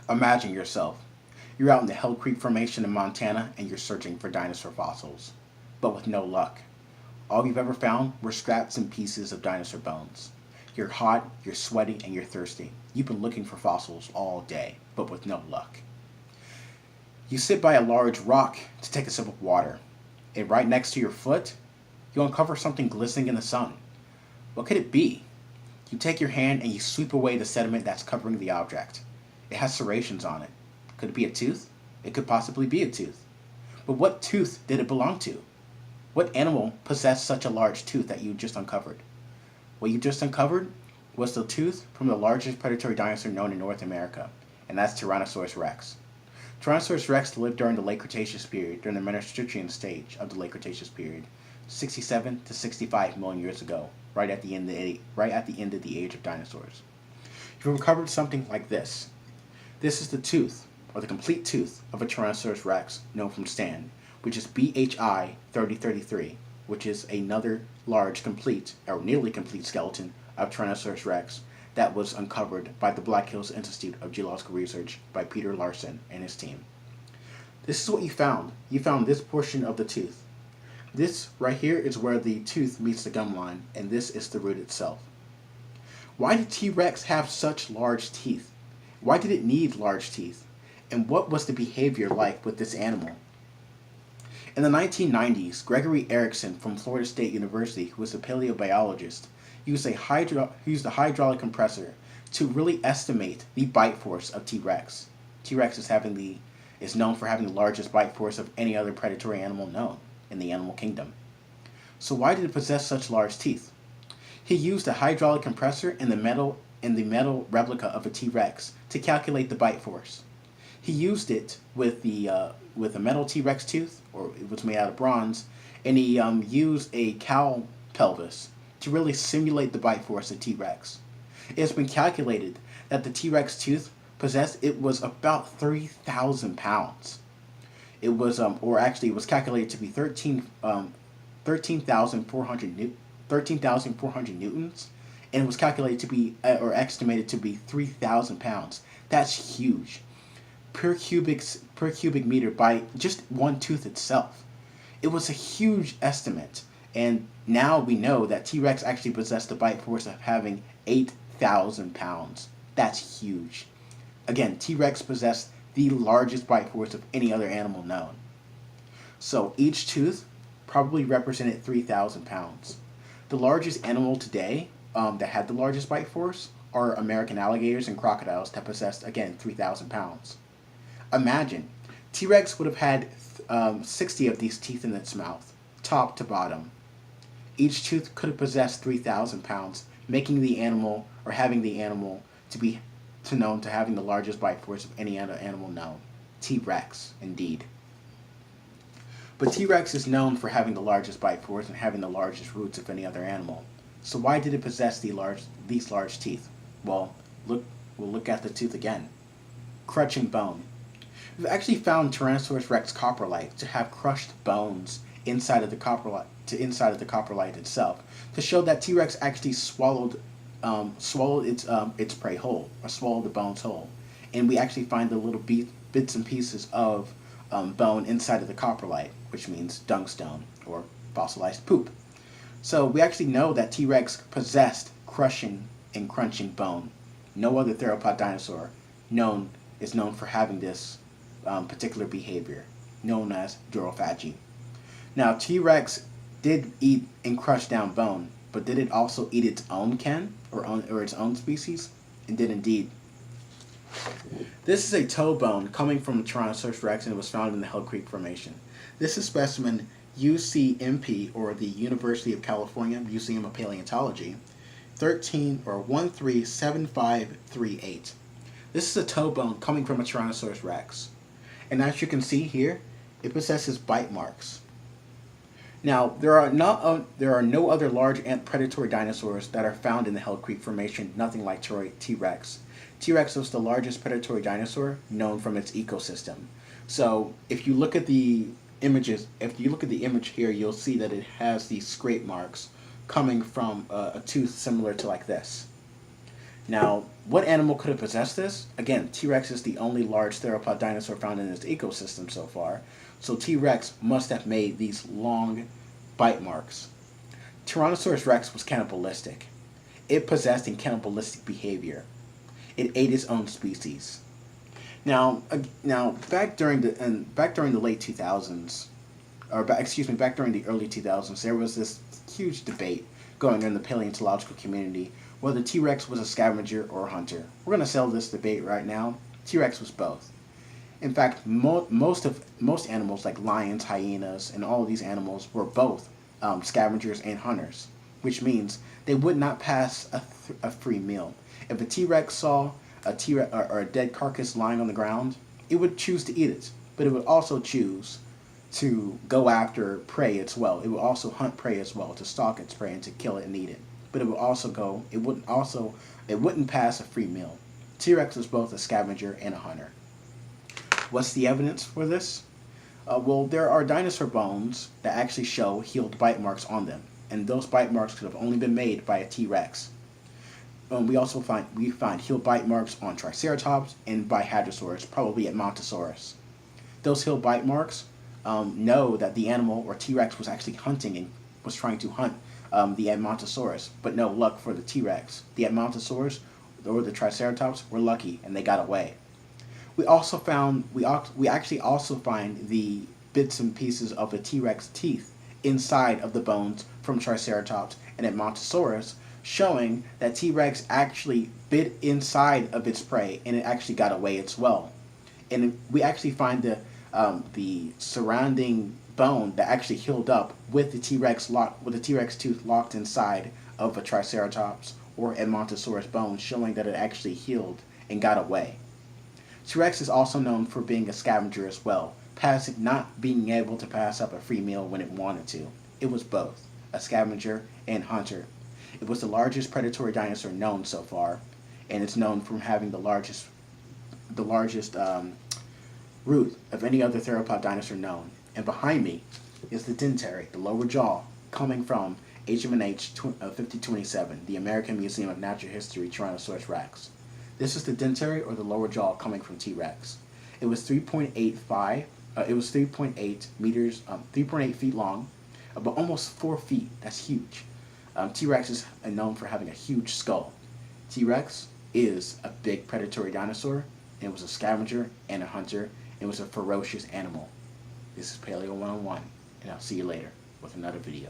Imagine yourself. You're out in the Hell Creek Formation in Montana and you're searching for dinosaur fossils, but with no luck. All you've ever found were scraps and pieces of dinosaur bones. You're hot, you're sweaty, and you're thirsty. You've been looking for fossils all day, but with no luck. You sit by a large rock to take a sip of water, and right next to your foot, you uncover something glistening in the sun. What could it be? You take your hand and you sweep away the sediment that's covering the object. It has serrations on it. Could it be a tooth? It could possibly be a tooth. But what tooth did it belong to? What animal possessed such a large tooth that you just uncovered? What you just uncovered was the tooth from the largest predatory dinosaur known in North America, and that's Tyrannosaurus rex. Tyrannosaurus rex lived during the late Cretaceous period, during the Mesostrichian stage of the late Cretaceous period, 67 to 65 million years ago, right at the end of the age of dinosaurs. You've uncovered something like this. This is the tooth, or the complete tooth, of a Tyrannosaurus rex known from Stan, which is BHI 3033, which is another large, complete, or nearly complete skeleton of Tyrannosaurus rex that was uncovered by the Black Hills Institute of Geological Research by Peter Larson and his team. This is what you found. You found this portion of the tooth. This right here is where the tooth meets the gum line, and this is the root itself. Why did T-Rex have such large teeth? Why did it need large teeth? And what was the behavior like with this animal? In the 1990s, Gregory Erickson from Florida State University, who was a paleobiologist, used a hydraulic compressor to really estimate the bite force of T-Rex. T-Rex is known for having the largest bite force of any other predatory animal known in the animal kingdom. So why did it possess such large teeth? He used a hydraulic compressor in the metal replica of a T-Rex to calculate the bite force. He used it with a metal T-Rex tooth, or it was made out of bronze, and he used a cow pelvis to really simulate the bite force of T-Rex. It has been calculated that the T-Rex tooth it was about 3,000 pounds. It was, it was calculated to be 13,400 newtons, and it was calculated to be, or estimated to be 3,000 pounds. That's huge. Per cubic meter by just one tooth itself. It was a huge estimate, and now we know that T-Rex actually possessed a bite force of having 8,000 pounds. That's huge. Again, T-Rex possessed the largest bite force of any other animal known. So each tooth probably represented 3,000 pounds. The largest animal today that had the largest bite force are American alligators and crocodiles that possessed, again, 3,000 pounds. Imagine, T-Rex would have had 60 of these teeth in its mouth, top to bottom. Each tooth could have possessed 3,000 pounds, making the animal, or having the animal, to having the largest bite force of any other animal known. T-Rex, indeed. But T-Rex is known for having the largest bite force and having the largest roots of any other animal. So why did it possess these large teeth? Well, we'll look at the tooth again. Crunching bone. We've actually found Tyrannosaurus rex coprolite to have crushed bones inside of the coprolite itself, to show that T-Rex actually swallowed its prey whole, or swallowed the bones whole, and we actually find the little bits and pieces of bone inside of the coprolite, which means dungstone or fossilized poop. So we actually know that T-Rex possessed crushing and crunching bone. No other theropod dinosaur is known for having this particular behavior, known as durophagy. Now, T-Rex did eat and crush down bone, but did it also eat its own kin, or its own species? It did indeed. This is a toe bone coming from Tyrannosaurus rex, and it was found in the Hell Creek Formation. This is specimen UCMP, or the University of California Museum of Paleontology, 137538. This is a toe bone coming from a Tyrannosaurus rex. And as you can see here, it possesses bite marks. Now, there are no other large predatory dinosaurs that are found in the Hell Creek Formation, nothing like T-Rex. T-Rex was the largest predatory dinosaur known from its ecosystem. So, if you look at the image here, you'll see that it has these scrape marks coming from a tooth similar to like this. Now, what animal could have possessed this? Again, T-Rex is the only large theropod dinosaur found in its ecosystem so far, so T-Rex must have made these long bite marks. Tyrannosaurus rex was cannibalistic. It possessed a cannibalistic behavior. It ate its own species. Now, back during the late 2000s, back during the early 2000s, there was this huge debate going on in the paleontological community whether T-Rex was a scavenger or a hunter. We're going to settle this debate right now. T-Rex was both. In fact, most animals like lions, hyenas, and all of these animals were both scavengers and hunters, which means they would not pass a free meal. If a T-Rex saw a T-Rex or a dead carcass lying on the ground, it would choose to eat it, but it would also choose to go after prey as well. It would also hunt prey as well, to stalk its prey and to kill it and eat it. But it wouldn't pass a free meal. T-Rex was both a scavenger and a hunter. What's the evidence for this? Well, there are dinosaur bones that actually show healed bite marks on them, and those bite marks could have only been made by a T-Rex. We find healed bite marks on Triceratops and by Hadrosaurus, probably at Montosaurus. Those healed bite marks know that the animal or T-Rex was actually hunting and was trying to hunt the Edmontosaurus, but no luck for the T-Rex. The Edmontosaurus or the Triceratops were lucky and they got away. We actually also find the bits and pieces of the T-Rex teeth inside of the bones from Triceratops and Edmontosaurus, showing that T-Rex actually bit inside of its prey and it actually got away as well. And we actually find the surrounding bone that actually healed up with the T-Rex tooth locked inside of a Triceratops or Edmontosaurus bone, showing that it actually healed and got away. T-Rex is also known for being a scavenger as well, not being able to pass up a free meal when it wanted to. It was both, a scavenger and hunter. It was the largest predatory dinosaur known so far, and it's known from having the largest root of any other theropod dinosaur known. And behind me is the dentary, the lower jaw, coming from HMNH 5027, the American Museum of Natural History Tyrannosaurus rex. This is the dentary or the lower jaw coming from T-Rex. It was 3.8 meters, 3.8 feet long, about almost 4 feet. That's huge. T-Rex is known for having a huge skull. T-Rex is a big predatory dinosaur. It was a scavenger and a hunter. It was a ferocious animal. This is Paleo 101, and I'll see you later with another video.